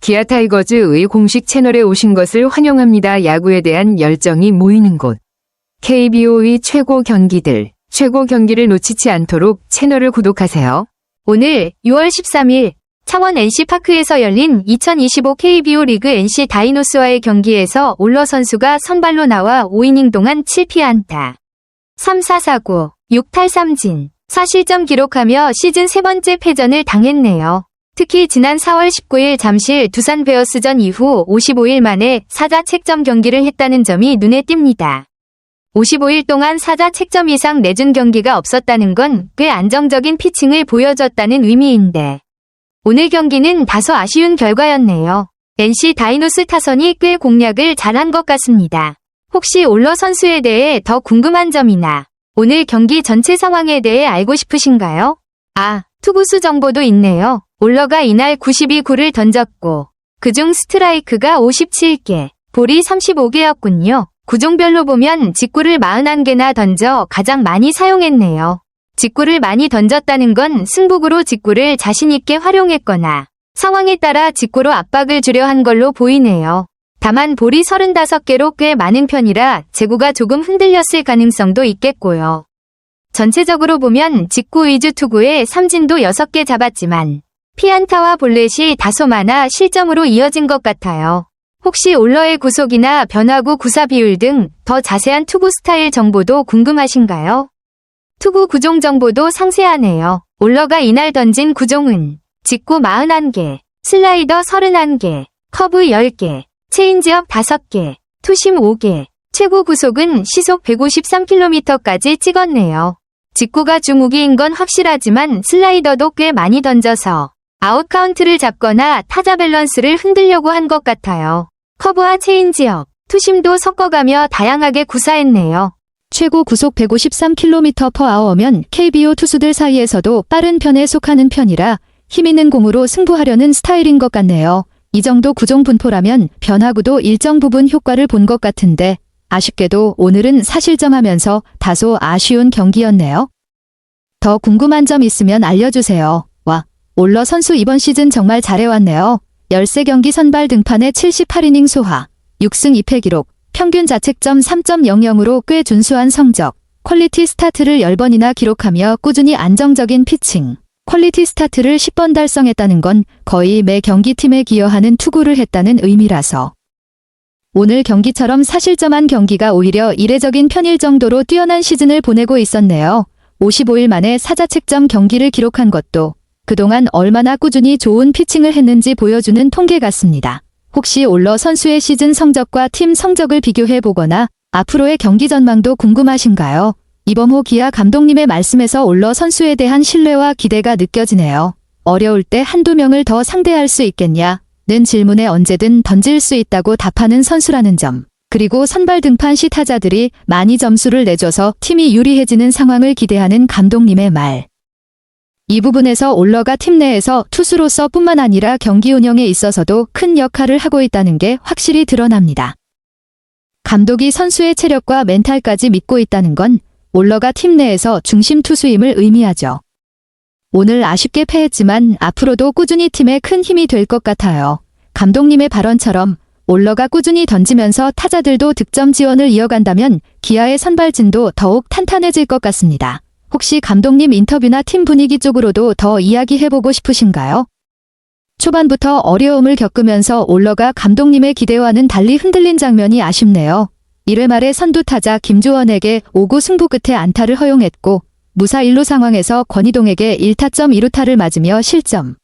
기아 타이거즈의 공식 채널에 오신 것을 환영합니다. 야구에 대한 열정이 모이는 곳. KBO의 최고 경기들, 최고 경기를 놓치지 않도록 채널을 구독하세요. 오늘 6월 13일 창원 NC파크에서 열린 2025 KBO 리그 NC 다이노스와의 경기에서 올러 선수가 선발로 나와 5이닝 동안 7피안타, 3사사구, 6탈삼진, 4실점 기록하며 시즌 세 번째 패전을 당했네요. 특히 지난 4월 19일 잠실 두산 베어스전 이후 55일 만에 4자책점 경기를 했다는 점이 눈에 띕니다. 55일 동안 4자책점 이상 내준 경기가 없었다는 건 꽤 안정적인 피칭을 보여줬다는 의미인데 오늘 경기는 다소 아쉬운 결과였네요. NC 다이노스 타선이 꽤 공략을 잘한 것 같습니다. 혹시 올러 선수에 대해 더 궁금한 점이나 오늘 경기 전체 상황에 대해 알고 싶으신가요? 투구수 정보도 있네요. 올러가 이날 92구를 던졌고 그중 스트라이크가 57개, 볼이 35개였군요. 구종별로 보면 직구를 41개나 던져 가장 많이 사용했네요. 직구를 많이 던졌다는 건 승부구로 직구를 자신있게 활용했거나 상황에 따라 직구로 압박을 주려 한 걸로 보이네요. 다만 볼이 35개로 꽤 많은 편이라 제구가 조금 흔들렸을 가능성도 있겠고요. 전체적으로 보면 직구 위주 투구에 삼진도 6개 잡았지만 피안타와 볼넷이 다소 많아 실점으로 이어진 것 같아요. 혹시 올러의 구속이나 변화구 구사 비율 등 더 자세한 투구 스타일 정보도 궁금하신가요? 투구 구종 정보도 상세하네요. 올러가 이날 던진 구종은 직구 41개, 슬라이더 31개, 커브 10개, 체인지업 5개, 투심 5개, 최고 구속은 시속 153km까지 찍었네요. 직구가 주무기인 건 확실하지만 슬라이더도 꽤 많이 던져서 아웃 카운트를 잡거나 타자 밸런스를 흔들려고 한 것 같아요. 커브와 체인지업, 투심도 섞어가며 다양하게 구사했네요. 최고 구속 153km/h면 KBO 투수들 사이에서도 빠른 편에 속하는 편이라 힘있는 공으로 승부하려는 스타일인 것 같네요. 이 정도 구종 분포라면 변화구도 일정 부분 효과를 본 것 같은데 아쉽게도 오늘은 사실점하면서 다소 아쉬운 경기였네요. 더 궁금한 점 있으면 알려주세요. 올러 선수 이번 시즌 정말 잘해왔네요. 13경기 선발 등판에 78이닝 소화, 6승 2패 기록, 평균 자책점 3.00으로 꽤 준수한 성적, 퀄리티 스타트를 10번이나 기록하며 꾸준히 안정적인 피칭, 퀄리티 스타트를 10번 달성했다는 건 거의 매 경기 팀에 기여하는 투구를 했다는 의미라서 오늘 경기처럼 사실점한 경기가 오히려 이례적인 편일 정도로 뛰어난 시즌을 보내고 있었네요. 55일 만에 4자책점 경기를 기록한 것도 그동안 얼마나 꾸준히 좋은 피칭을 했는지 보여주는 통계 같습니다. 혹시 올러 선수의 시즌 성적과 팀 성적을 비교해보거나 앞으로의 경기 전망도 궁금하신가요? 이범호 기아 감독님의 말씀에서 올러 선수에 대한 신뢰와 기대가 느껴지네요. 어려울 때 한두 명을 더 상대할 수 있겠냐? 는 질문에 언제든 던질 수 있다고 답하는 선수라는 점. 그리고 선발 등판 시 타자들이 많이 점수를 내줘서 팀이 유리해지는 상황을 기대하는 감독님의 말. 이 부분에서 올러가 팀 내에서 투수로서 뿐만 아니라 경기 운영에 있어서도 큰 역할을 하고 있다는 게 확실히 드러납니다. 감독이 선수의 체력과 멘탈까지 믿고 있다는 건 올러가 팀 내에서 중심 투수임을 의미하죠. 오늘 아쉽게 패했지만 앞으로도 꾸준히 팀에 큰 힘이 될 것 같아요. 감독님의 발언처럼 올러가 꾸준히 던지면서 타자들도 득점 지원을 이어간다면 기아의 선발진도 더욱 탄탄해질 것 같습니다. 혹시 감독님 인터뷰나 팀 분위기 쪽으로도 더 이야기해보고 싶으신가요? 초반부터 어려움을 겪으면서 올러가 감독님의 기대와는 달리 흔들린 장면이 아쉽네요. 1회 말에 선두 타자 김주원에게 5구 승부 끝에 안타를 허용했고 무사 1루 상황에서 권희동에게 1타점 2루타를 맞으며 실점.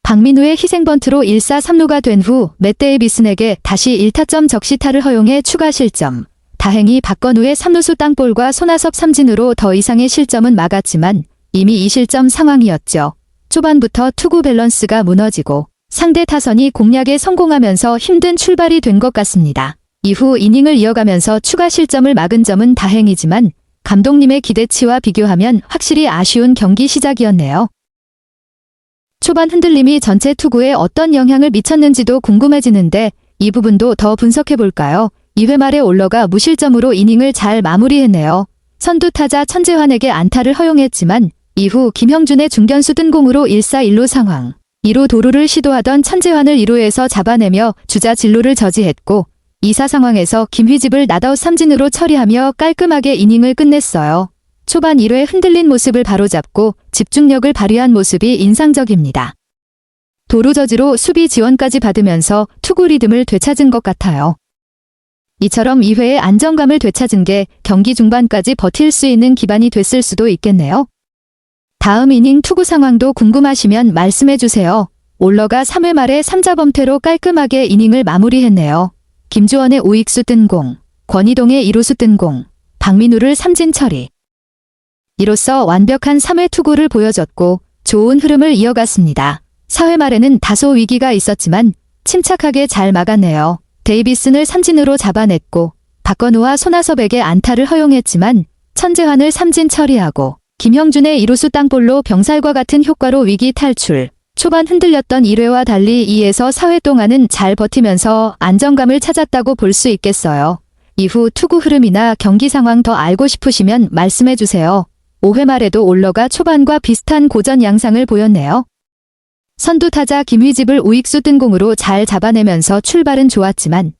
박민우의 희생번트로 1사 3루가 된 후 맷 데이비슨에게 다시 1타점 적시타를 허용해 추가 실점. 다행히 박건우의 3루수 땅볼과 손아섭 삼진으로 더 이상의 실점은 막았지만 이미 2실점 상황이었죠. 초반부터 투구 밸런스가 무너지고 상대 타선이 공략에 성공하면서 힘든 출발이 된 것 같습니다. 이후 이닝을 이어가면서 추가 실점을 막은 점은 다행이지만 감독님의 기대치와 비교하면 확실히 아쉬운 경기 시작이었네요. 초반 흔들림이 전체 투구에 어떤 영향을 미쳤는지도 궁금해지는데 이 부분도 더 분석해볼까요? 2회 말에 올러가 무실점으로 이닝을 잘 마무리했네요. 선두 타자 천재환에게 안타를 허용했지만 이후 김형준의 중견수 뜬공으로 1사 1루 상황. 2루 도루를 시도하던 천재환을 2루에서 잡아내며 주자 진루를 저지했고 2사 상황에서 김휘집을 낫아웃 삼진으로 처리하며 깔끔하게 이닝을 끝냈어요. 초반 1회 흔들린 모습을 바로잡고 집중력을 발휘한 모습이 인상적입니다. 도루 저지로 수비 지원까지 받으면서 투구 리듬을 되찾은 것 같아요. 이처럼 2회에 안정감을 되찾은 게 경기 중반까지 버틸 수 있는 기반이 됐을 수도 있겠네요. 다음 이닝 투구 상황도 궁금하시면 말씀해주세요. 올러가 3회 말에 3자 범퇴로 깔끔하게 이닝을 마무리했네요. 김주원의 우익수 뜬 공, 권희동의 2루수 뜬 공, 박민우를 삼진 처리. 이로써 완벽한 3회 투구를 보여줬고 좋은 흐름을 이어갔습니다. 4회 말에는 다소 위기가 있었지만 침착하게 잘 막았네요. 데이비슨을 삼진으로 잡아냈고 박건우와 손아섭에게 안타를 허용했지만 천재환을 삼진 처리하고 김형준의 2루수 땅볼로 병살과 같은 효과로 위기 탈출. 초반 흔들렸던 1회와 달리 2에서 4회 동안은 잘 버티면서 안정감을 찾았다고 볼 수 있겠어요. 이후 투구 흐름이나 경기 상황 더 알고 싶으시면 말씀해주세요. 5회 말에도 올러가 초반과 비슷한 고전 양상을 보였네요. 선두 타자 김휘집을 우익수 뜬 공으로 잘 잡아내면서 출발은 좋았지만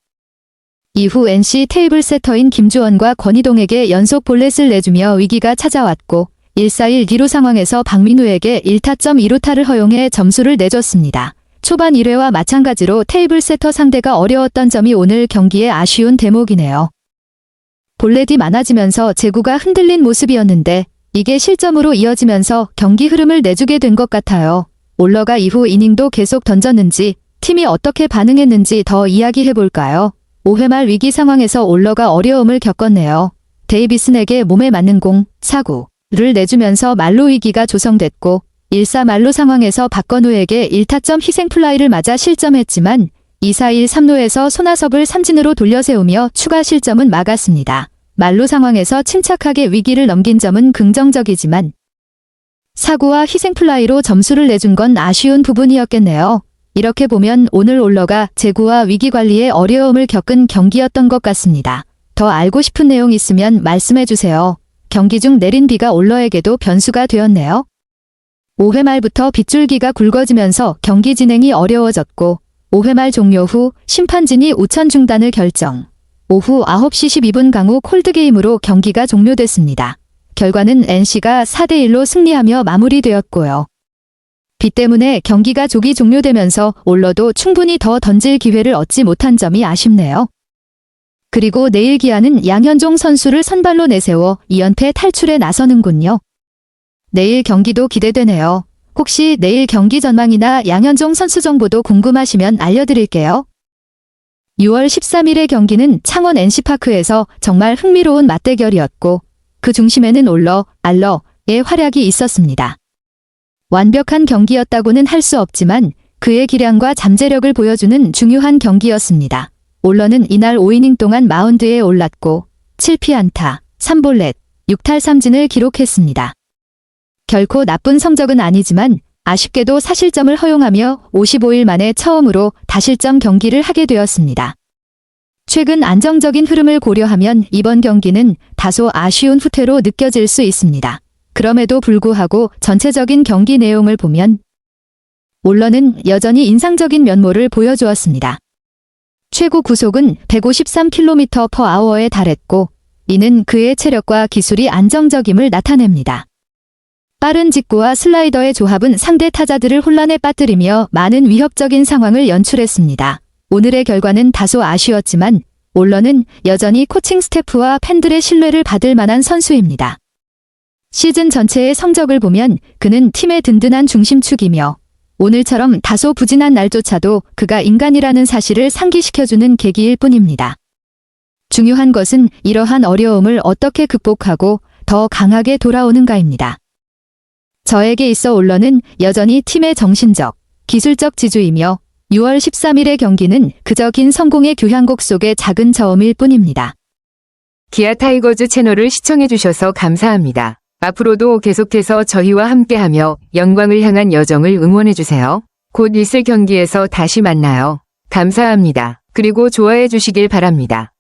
이후 NC 테이블 세터인 김주원과 권희동에게 연속 볼넷을 내주며 위기가 찾아왔고 1-4-1 2루 상황에서 박민우에게 1타점 2루타를 허용해 점수를 내줬습니다. 초반 1회와 마찬가지로 테이블 세터 상대가 어려웠던 점이 오늘 경기의 아쉬운 대목이네요. 볼넷이 많아지면서 제구가 흔들린 모습이었는데 이게 실점으로 이어지면서 경기 흐름을 내주게 된 것 같아요. 올러가 이후 이닝도 계속 던졌는지 팀이 어떻게 반응했는지 더 이야기해볼까요? 5회 말 위기 상황에서 올러가 어려움을 겪었네요. 데이비슨에게 몸에 맞는 공, 사구를 내주면서 말로 위기가 조성됐고 1-4 말로 상황에서 박건우에게 1타점 희생플라이를 맞아 실점했지만 2-4-1 3루에서 손아섭을 삼진으로 돌려세우며 추가 실점은 막았습니다. 말로 상황에서 침착하게 위기를 넘긴 점은 긍정적이지만 사구와 희생플라이로 점수를 내준 건 아쉬운 부분이었겠네요. 이렇게 보면 오늘 올러가 제구와 위기 관리에 어려움을 겪은 경기였던 것 같습니다. 더 알고 싶은 내용 있으면 말씀해주세요. 경기 중 내린 비가 올러에게도 변수가 되었네요. 5회 말부터 빗줄기가 굵어지면서 경기 진행이 어려워졌고 5회 말 종료 후 심판진이 우천 중단을 결정. 오후 9시 12분 강우 콜드게임으로 경기가 종료됐습니다. 결과는 NC가 4대1로 승리하며 마무리되었고요. 비 때문에 경기가 조기 종료되면서 올러도 충분히 더 던질 기회를 얻지 못한 점이 아쉽네요. 그리고 내일 기아는 양현종 선수를 선발로 내세워 2연패 탈출에 나서는군요. 내일 경기도 기대되네요. 혹시 내일 경기 전망이나 양현종 선수 정보도 궁금하시면 알려드릴게요. 6월 13일의 경기는 창원 NC파크에서 정말 흥미로운 맞대결이었고 그 중심에는 올러, 알러의 활약이 있었습니다. 완벽한 경기였다고는 할 수 없지만 그의 기량과 잠재력을 보여주는 중요한 경기였습니다. 올러는 이날 5이닝 동안 마운드에 올랐고 7피안타, 3볼넷, 6탈삼진을 기록했습니다. 결코 나쁜 성적은 아니지만 아쉽게도 사실점을 허용하며 55일 만에 처음으로 다실점 경기를 하게 되었습니다. 최근 안정적인 흐름을 고려하면 이번 경기는 다소 아쉬운 후퇴로 느껴질 수 있습니다. 그럼에도 불구하고 전체적인 경기 내용을 보면 올러는 여전히 인상적인 면모를 보여주었습니다. 최고 구속은 153km/h에 달했고 이는 그의 체력과 기술이 안정적임을 나타냅니다. 빠른 직구와 슬라이더의 조합은 상대 타자들을 혼란에 빠뜨리며 많은 위협적인 상황을 연출했습니다. 오늘의 결과는 다소 아쉬웠지만 올러는 여전히 코칭 스태프와 팬들의 신뢰를 받을 만한 선수입니다. 시즌 전체의 성적을 보면 그는 팀의 든든한 중심축이며 오늘처럼 다소 부진한 날조차도 그가 인간이라는 사실을 상기시켜주는 계기일 뿐입니다. 중요한 것은 이러한 어려움을 어떻게 극복하고 더 강하게 돌아오는가입니다. 저에게 있어 올러는 여전히 팀의 정신적, 기술적 지주이며 6월 13일의 경기는 그저 긴 성공의 교향곡 속의 작은 저음일 뿐입니다. 기아 타이거즈 채널을 시청해주셔서 감사합니다. 앞으로도 계속해서 저희와 함께하며 영광을 향한 여정을 응원해주세요. 곧 있을 경기에서 다시 만나요. 감사합니다. 그리고 좋아해 주시길 바랍니다.